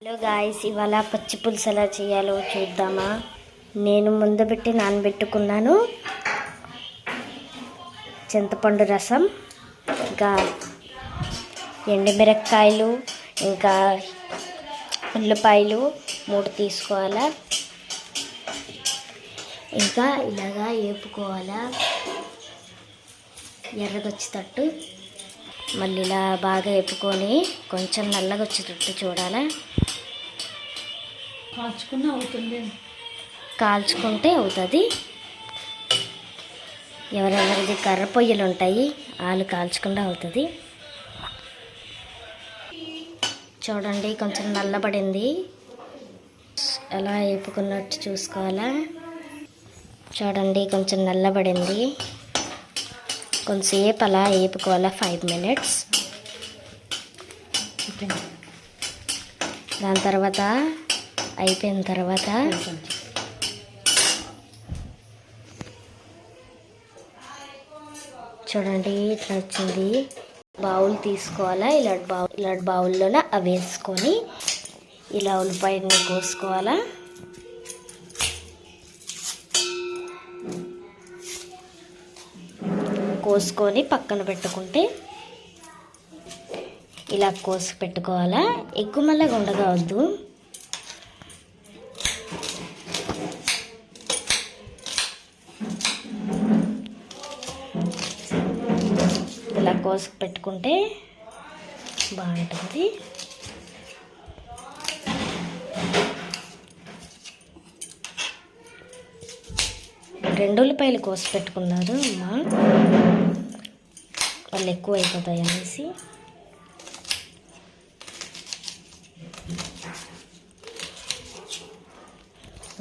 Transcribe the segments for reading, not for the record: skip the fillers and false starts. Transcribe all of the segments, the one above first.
Hello guys, ఇవాళ పచ్చి పులుసు ఎలా చేయాలో చూద్దామా. నేను ముందు పెట్టి నానబెట్టుకున్నాను చింతపండు రసం, ఇంకా ఎండుమిరపకాయలు, ఇంకా ఉల్లిపాయలు 3 తీసుకోవాలా. ఇంకా ఇలాగా వేపుకోవాలా ఎర్రగొచ్చేటట్టు. మళ్ళీ ఇలా బాగా వేపుకొని కొంచెం నల్లగా వచ్చేటట్టు చూడాలా. కాల్చుకుంటే అవుతుంది. ఎవరెవరిది కర్ర పొయ్యలు ఉంటాయి, వాళ్ళు కాల్చుకుంటే అవుతుంది. చూడండి, కొంచెం నల్లబడింది. ఎలా వేపుకున్నట్టు చూసుకోవాలా. చూడండి, కొంచెం నల్లబడింది. కొంచెంసేపు అలా వేపుకోవాలా, 5 minutes. దాని తర్వాత అయిపోయిన తర్వాత చూడండి ఇట్లా వచ్చింది. బౌల్ తీసుకోవాలా. ఇలాంటి బౌల్లోనే అవి వేసుకొని ఇలా ఉల్లిపాయని కోసుకోవాలా. కోసుకొని పక్కన పెట్టుకుంటే ఇలా కోసి పెట్టుకోవాలా. ఎక్కువ మళ్ళీ ఉండగా వద్దు. ఇలా కోసి పెట్టుకుంటే బాగుంటుంది. రెండు ఉల్లిపాయలు కోసి పెట్టుకున్నారు అమ్మ, వాళ్ళు ఎక్కువ అయిపోతాయి అనేసి.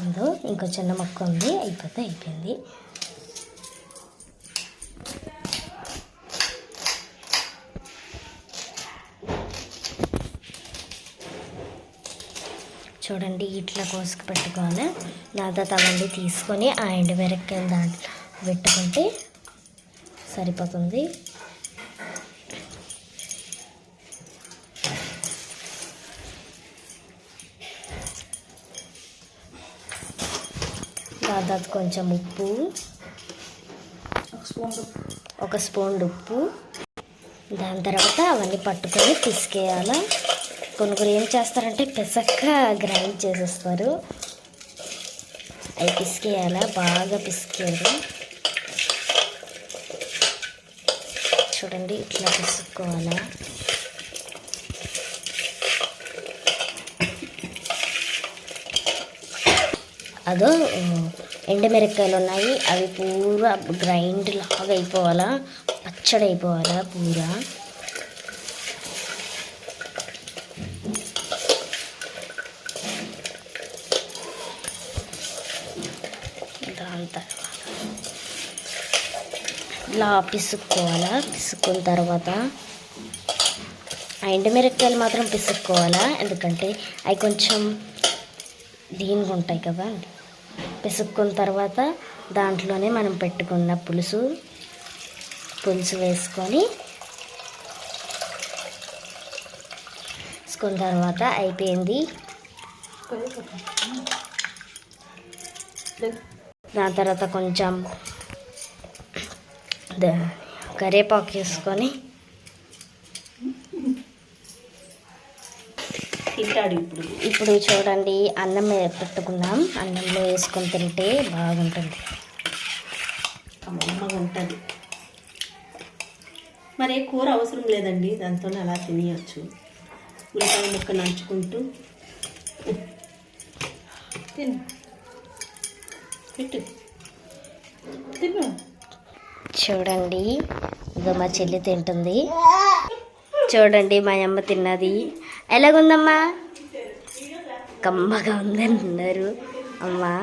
ఉందో ఇంకో చిన్న మొక్క ఉంది, అయిపోయింది. చూడండి ఇట్లా కోసుకు పెట్టుకోవాలి. దాంతో తవండి తీసుకొని ఆ ఎండుమిరపకాయలు దాంట్లో పెట్టుకుంటే సరిపోతుంది. దాదాపు కొంచెం ఉప్పు, 1 స్పూన్ ఉప్పు. దాని తర్వాత అవన్నీ పట్టుకొని పిసికేయాలి. కొన్ని ఏం చేస్తారంటే పిసక్క గ్రైండ్ చేసేస్తారు. అవి పిసికేయాలా, బాగా పిసికేయాలి. చూడండి ఇట్లా పిసుక్కోవాలా. అదో ఎండుమిరపకాయలు ఉన్నాయి, అవి పూరా గ్రైండ్ లాగా అయిపోవాలా, పచ్చడి అయిపోవాలా పూరా. దాని తర్వాత ఇలా పిసుక్కోవాలా. పిసుక్కున్న తర్వాత ఆ ఎండుమిరపకాయలు మాత్రం పిసుక్కోవాలా, ఎందుకంటే అవి కొంచెం దీనిగా ఉంటాయి కదా. పిసుక్కున్న తర్వాత దాంట్లోనే మనం పెట్టుకున్న పులుసు వేసుకొని తర్వాత అయిపోయింది. దాని తర్వాత కొంచెం కరివేపాకు వేసుకొని తింటాడు. ఇప్పుడు చూడండి, అన్నం పెట్టుకుందాం. అన్నంలో వేసుకొని తింటే బాగుంటుంది, అమ్మగా ఉంటుంది. మరి కూర అవసరం లేదండి, దాంతో అలా తినేయచ్చు. ఉల్లిపాయ ముక్క నంచుకుంటూ తిను, పెట్టు, తిను. చూడండి ఇదో మా చెల్లి తింటుంది. చూడండి మా అమ్మ తిన్నది. ఎలాగుందమ్మా? కమ్మగా ఉందని అన్నారు అమ్మా.